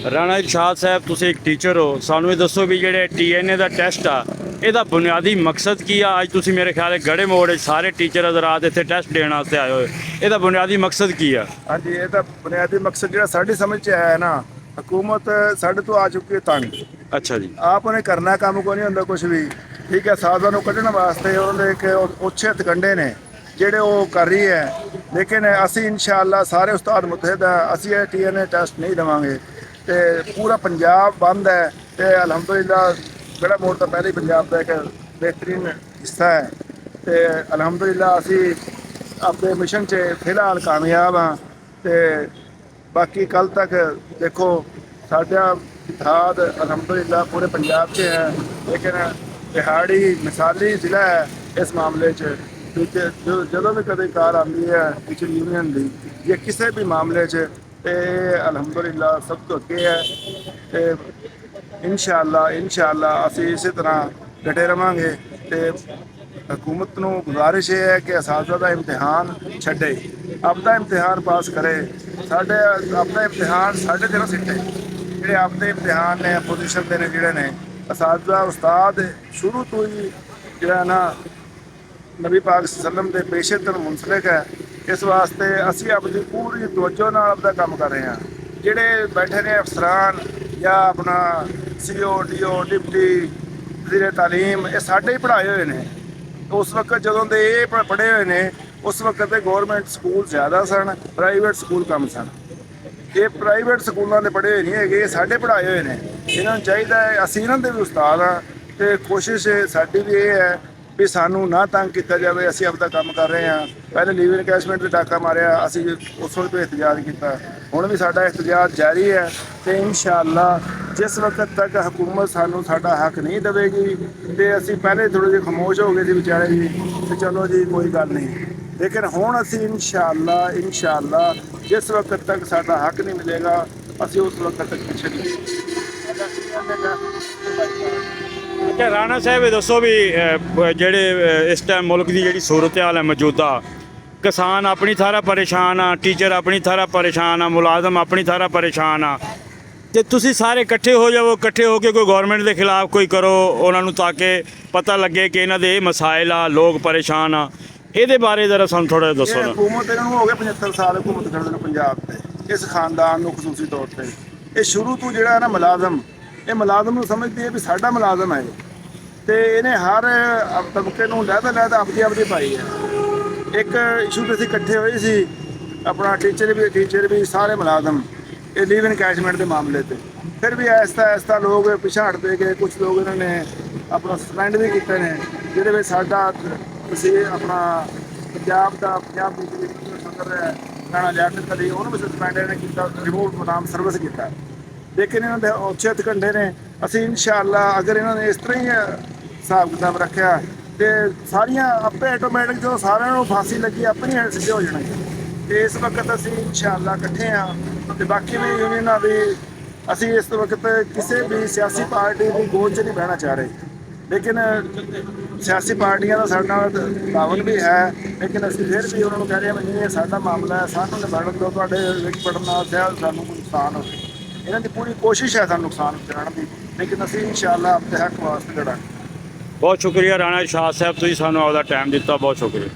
ਰਾਣਾ ਇਰਸ਼ਾਦ ਸਾਹਿਬ ਤੁਸੀਂ ਇੱਕ ਟੀਚਰ ਹੋ, ਸਾਨੂੰ ਇਹ ਦੱਸੋ ਵੀ ਜਿਹੜੇ TNA ਦਾ ਟੈਸਟ ਆ ਇਹਦਾ ਬੁਨਿਆਦੀ ਮਕਸਦ ਕੀ ਆ? ਅੱਜ ਤੁਸੀਂ ਮੇਰੇ ਖਿਆਲ ਹੈ ਗੜੇ ਮੋੜ ਸਾਰੇ ਟੀਚਰ ਹਜ਼ਰਾਤ ਇੱਥੇ ਟੈਸਟ ਦੇਣ ਵਾਸਤੇ ਆਏ ਹੋਏ, ਇਹਦਾ ਬੁਨਿਆਦੀ ਮਕਸਦ ਕੀ ਆ? ਹਾਂਜੀ, ਇਹ ਤਾਂ ਬੁਨਿਆਦੀ ਮਕਸਦ ਜਿਹੜਾ ਸਾਡੀ ਸਮਝ 'ਚ ਆਇਆ ਹੈ ਨਾ, ਹਕੂਮਤ ਸਾਡੇ ਤੋਂ ਆ ਚੁੱਕੀ ਹੈ ਤੰਗ। ਅੱਛਾ ਜੀ। ਆਪ ਉਹਨੇ ਕਰਨਾ ਕੰਮ ਕੋਈ ਨਹੀਂ ਹੁੰਦਾ ਕੁਝ ਵੀ, ਠੀਕ ਹੈ। ਸਾਜ਼ਾਂ ਨੂੰ ਕੱਢਣ ਵਾਸਤੇ ਉਹਦੇ ਇੱਕ ਉੱਚੇ ਹਥਕੰਡੇ ਨੇ ਜਿਹੜੇ ਉਹ ਕਰ ਰਹੀ ਹੈ। ਲੇਕਿਨ ਅਸੀਂ ਇਨਸ਼ਾਅੱਲਾ ਸਾਰੇ ਉਸਤਾਦ ਮੁਤਹਿਦ ਆ, ਅਸੀਂ ਇਹ TNA ਟੈਸਟ ਨਹੀਂ ਦੇਵਾਂਗੇ। ਤੇ ਪੂਰਾ ਪੰਜਾਬ ਬੰਦ ਹੈ ਤੇ ਅਲਹਮਦੁਲਿਲਾ ਗੜਾ ਮੋੜ ਤਾਂ ਪਹਿਲੇ ਹੀ ਪੰਜਾਬ ਦਾ ਇੱਕ ਬਿਹਤਰੀਨ ਹਿੱਸਾ ਹੈ ਤੇ ਅਲਹਮਦੁਲਿਲਾ ਅਸੀਂ ਆਪਣੇ ਮਿਸ਼ਨ 'ਚ ਫਿਲਹਾਲ ਕਾਮਯਾਬ ਹਾਂ। ਤੇ ਬਾਕੀ ਕੱਲ ਤੱਕ ਦੇਖੋ, ਸਾਡਾ ਇਤਿਹਾਦ ਅਲਹਮਦੁਲਿਲਾ ਪੂਰੇ ਪੰਜਾਬ 'ਚ ਹੈ, ਲੇਕਿਨ ਦਿਹਾੜੀ ਮਿਸਾਲੀ ਜ਼ਿਲ੍ਹਾ ਹੈ ਇਸ ਮਾਮਲੇ 'ਚ। ਜਦੋਂ ਵੀ ਕਦੇ ਕਾਰ ਆਉਂਦੀ ਹੈ ਟੀਚਰ ਯੂਨੀਅਨ ਦੀ ਜਾਂ ਕਿਸੇ ਵੀ ਮਾਮਲੇ 'ਚ, ਤੇ ਅਲਹਮਦੁਲਿਲਾ ਸਭ ਤੋਂ ਅੱਗੇ ਹੈ। ਤੇ ਇਨਸ਼ਾਅੱਲਾ ਅਸੀਂ ਇਸੇ ਤਰ੍ਹਾਂ ਡਟੇ ਰਵਾਂਗੇ। ਤੇ ਹਕੂਮਤ ਨੂੰ ਗੁਜ਼ਾਰਿਸ਼ ਇਹ ਹੈ ਕਿ ਅਸਾਤਜ਼ਾ ਦਾ ਇਮਤਿਹਾਨ ਛੱਡੇ, ਆਪਦਾ ਇਮਤਿਹਾਨ ਪਾਸ ਕਰੇ। ਆਪਦਾ ਇਮਤਿਹਾਨ ਸਾਡੇ ਤੇ ਨਾ ਸਿੱਟੇ। ਜਿਹੜੇ ਆਪਦੇ ਇਮਤਿਹਾਨ ਨੇ ਅਪੋਜੀਸ਼ਨ ਦੇ ਨੇ, ਜਿਹੜੇ ਨੇ ਅਸਾਤਜ਼ਾ ਉਸਤਾਦ ਸ਼ੁਰੂ ਤੋਂ ਹੀ ਜਿਹੜਾ ਨਾ ਨਬੀ ਪਾਕ ਸੱਲਮ ਦੇ ਪੇਸ਼ੇ ਤੋਂ ਮੁਨਸਲਿਕ ਹੈ। ਇਸ ਵਾਸਤੇ ਅਸੀਂ ਆਪਣੀ ਪੂਰੀ ਤਵੱਜੋ ਨਾਲ ਆਪਦਾ ਕੰਮ ਕਰ ਰਹੇ ਹਾਂ। ਜਿਹੜੇ ਬੈਠੇ ਨੇ ਅਫਸਰਾਨ ਜਾਂ ਆਪਣਾ CO DO ਡਿਪਟੀ ਵਜ਼ੀਰ ਤਾਲੀਮ, ਇਹ ਸਾਡੇ ਹੀ ਪੜ੍ਹਾਏ ਹੋਏ ਨੇ। ਉਸ ਵਕਤ ਜਦੋਂ ਦੇ ਇਹ ਪੜ੍ਹੇ ਹੋਏ ਨੇ, ਉਸ ਵਕਤ ਦੇ ਗੌਰਮੈਂਟ ਸਕੂਲ ਜ਼ਿਆਦਾ ਸਨ, ਪ੍ਰਾਈਵੇਟ ਸਕੂਲ ਕਮ ਸਨ। ਇਹ ਪ੍ਰਾਈਵੇਟ ਸਕੂਲਾਂ ਦੇ ਪੜ੍ਹੇ ਹੋਏ ਨਹੀਂ ਹੈਗੇ, ਇਹ ਸਾਡੇ ਪੜ੍ਹਾਏ ਹੋਏ ਨੇ। ਇਹਨਾਂ ਨੂੰ ਚਾਹੀਦਾ ਹੈ, ਅਸੀਂ ਇਹਨਾਂ ਦੇ ਵੀ ਉਸਤਾਦ ਹਾਂ ਤੇ ਕੋਸ਼ਿਸ਼ ਸਾਡੀ ਵੀ ਇਹ ਹੈ ਵੀ ਸਾਨੂੰ ਨਾ ਤੰਗ ਕੀਤਾ ਜਾਵੇ। ਅਸੀਂ ਆਪਦਾ ਕੰਮ ਕਰ ਰਹੇ ਹਾਂ। ਪਹਿਲੇ ਲੀਵ ਇਨਕੈਸ਼ਮੈਂਟ 'ਤੇ ਡਾਕਾ ਮਾਰਿਆ, ਅਸੀਂ ਉਸ ਵਕਤ ਵੀ ਇhtਜਾਜ ਕੀਤਾ, ਹੁਣ ਵੀ ਸਾਡਾ ਇhtਜਾਜ ਜਾਰੀ ਹੈ। ਤੇ ਇਨਸ਼ਾਅੱਲਾ ਜਿਸ ਵਕਤ ਤੱਕ ਹਕੂਮਤ ਸਾਨੂੰ ਸਾਡਾ ਹੱਕ ਨਹੀਂ ਦੇਵੇਗੀ, ਤੇ ਅਸੀਂ ਪਹਿਲੇ ਥੋੜ੍ਹੇ ਜਿਹੇ ਖਾਮੋਸ਼ ਹੋ ਗਏ ਸੀ ਵਿਚਾਰੇ ਜੀ, ਤੇ ਚਲੋ ਜੀ ਕੋਈ ਗੱਲ ਨਹੀਂ, ਲੇਕਿਨ ਹੁਣ ਅਸੀਂ ਇਨਸ਼ਾਅੱਲਾ ਜਿਸ ਵਕਤ ਤੱਕ ਸਾਡਾ ਹੱਕ ਨਹੀਂ ਮਿਲੇਗਾ, ਅਸੀਂ ਉਸ ਵਕਤ ਤੱਕ ਪਿੱਛੇ ਨਹੀਂ। ਅੱਛਾ ਰਾਣਾ ਸਾਹਿਬ, ਇਹ ਦੱਸੋ ਵੀ ਜਿਹੜੇ ਇਸ ਟਾਈਮ ਮੁਲਕ ਦੀ ਜਿਹੜੀ ਸੂਰਤ ਹਾਲ ਹੈ ਮੌਜੂਦਾ, ਕਿਸਾਨ ਆਪਣੀ ਥਾਰਾ ਪਰੇਸ਼ਾਨ ਆ, ਟੀਚਰ ਆਪਣੀ ਥਾਰਾ ਪਰੇਸ਼ਾਨ ਆ, ਮੁਲਾਜ਼ਮ ਆਪਣੀ ਥਾਰਾ ਪਰੇਸ਼ਾਨ ਆ, ਤੇ ਤੁਸੀਂ ਸਾਰੇ ਇਕੱਠੇ ਹੋ ਜਾਵੋ, ਇਕੱਠੇ ਹੋ ਕੇ ਕੋਈ ਗੌਰਮੈਂਟ ਦੇ ਖਿਲਾਫ ਕੋਈ ਕਰੋ ਉਹਨਾਂ ਨੂੰ, ਤਾਂ ਕਿ ਪਤਾ ਲੱਗੇ ਕਿ ਇਹਨਾਂ ਦੇ ਇਹ ਮਸਾਇਲ ਆ, ਲੋਕ ਪਰੇਸ਼ਾਨ ਆ। ਇਹਦੇ ਬਾਰੇ ਜ਼ਰਾ ਸਾਨੂੰ ਥੋੜ੍ਹਾ ਜਿਹਾ ਦੱਸੋ ਨਾ। ਹਕੂਮਤ ਇਹਨਾਂ ਨੂੰ ਹੋ ਗਏ 75 ਸਾਲ ਹਕੂਮਤ ਕਰਦੇ ਨੂੰ ਪੰਜਾਬ ਤੇ, ਇਸ ਖਾਨਦਾਨ ਨੂੰ ਖਸੂਸੀ ਤੌਰ ਤੇ। ਇਹ ਸ਼ੁਰੂ ਤੋਂ ਜਿਹੜਾ ਨਾ ਮੁਲਾਜ਼ਮ, ਇਹ ਮੁਲਾਜ਼ਮ ਨੂੰ ਸਮਝਦੀ ਹੈ ਵੀ ਸਾਡਾ ਮੁਲਾਜ਼ਮ ਹੈ, ਤੇ ਇਹਨੇ ਹਰ ਤਬਕੇ ਨੂੰ ਲਹਿਦਾ ਆਪਦੀ ਪਾਈ ਹੈ। ਇੱਕ ਇਸ਼ੂ 'ਤੇ ਅਸੀਂ ਇਕੱਠੇ ਹੋਏ ਸੀ, ਆਪਣਾ ਟੀਚਰ ਵੀ ਸਾਰੇ ਮੁਲਾਜ਼ਮ, ਇਹ ਲੀਵ ਇਨਕੈਸ਼ਮੈਂਟ ਦੇ ਮਾਮਲੇ 'ਤੇ। ਫਿਰ ਵੀ ਐਸਤਾ ਲੋਕ ਪਿੱਛੇ ਹਟਦੇ ਗਏ। ਕੁਛ ਲੋਕ ਇਹਨਾਂ ਨੇ ਆਪਣਾ ਸਸਪੈਂਡ ਵੀ ਕੀਤੇ ਨੇ, ਜਿਹਦੇ ਵਿੱਚ ਸਾਡਾ ਅਸੀਂ ਆਪਣਾ ਪੰਜਾਬ ਦੀ ਸਦਰ ਰਾਣਾ ਲਿਆਕਤ ਅਲੀ, ਉਹਨੂੰ ਵੀ ਸਸਪੈਂਡ ਇਹਨੇ ਕੀਤਾ, ਰਿਮੂਵ ਨਾਮ ਸਰਵਿਸ ਕੀਤਾ। ਲੇਕਿਨ ਇਹਨਾਂ ਦੇ ਉੱਚੇ ਹਥਕੰਡੇ ਨੇ। ਅਸੀਂ ਇਨਸ਼ਾਅੱਲਾ ਅਗਰ ਇਹਨਾਂ ਨੇ ਇਸ ਤਰ੍ਹਾਂ ਹੀ ਹਿਸਾਬ ਕਿਤਾਬ ਰੱਖਿਆ, ਤੇ ਸਾਰੀਆਂ ਆਪੇ ਆਟੋਮੈਟਿਕ ਜਦੋਂ ਸਾਰਿਆਂ ਨੂੰ ਫਾਂਸੀ ਲੱਗੀ ਆਪਣੀ ਹੈਂਡ ਸਿੱਧੇ ਹੋ ਜਾਣਗੇ। ਤੇ ਇਸ ਵਕਤ ਅਸੀਂ ਇਨਸ਼ਾਅੱਲਾ ਇਕੱਠੇ ਹਾਂ। ਤੇ ਬਾਕੀ ਵੀ ਯੂਨੀਅਨਾਂ ਵੀ, ਅਸੀਂ ਇਸ ਵਕਤ ਕਿਸੇ ਵੀ ਸਿਆਸੀ ਪਾਰਟੀ ਦੀ ਗੋਦ 'ਚ ਨਹੀਂ ਬਹਿਣਾ ਚਾਹ ਰਹੇ, ਲੇਕਿਨ ਸਿਆਸੀ ਪਾਰਟੀਆਂ ਦਾ ਸਾਡੇ ਨਾਲ ਤਾਵਨ ਵੀ ਹੈ, ਲੇਕਿਨ ਅਸੀਂ ਫਿਰ ਵੀ ਉਹਨਾਂ ਨੂੰ ਕਹਿ ਰਹੇ ਹਾਂ ਵੀ ਇਹ ਸਾਡਾ ਮਾਮਲਾ ਹੈ, ਸਾਨੂੰ ਨਿਬੜਨ ਦਿਓ। ਤੁਹਾਡੇ ਵਿੱਚ ਪੜਨ ਨਾਲ ਸਾਨੂੰ ਕੋਈ ਨੁਕਸਾਨ ਹੋਵੇ, ਇਹਨਾਂ ਦੀ ਪੂਰੀ ਕੋਸ਼ਿਸ਼ ਹੈ ਸਾਨੂੰ ਨੁਕਸਾਨ ਪਹੁੰਚਾਉਣ ਦੀ, ਲੇਕਿਨ ਅਸੀਂ ਇਨਸ਼ਾਅੱਲਾ ਆਪਣੇ ਹੱਕ ਵਾਸਤੇ ਲੜਾਂਗੇ। ਬਹੁਤ ਸ਼ੁਕਰੀਆ ਰਾਣਾ ਇਰਸ਼ਾਦ ਸਾਹਿਬ, ਤੁਸੀਂ ਸਾਨੂੰ ਆਪਦਾ ਟਾਈਮ ਦਿੱਤਾ, ਬਹੁਤ ਸ਼ੁਕਰੀਆ।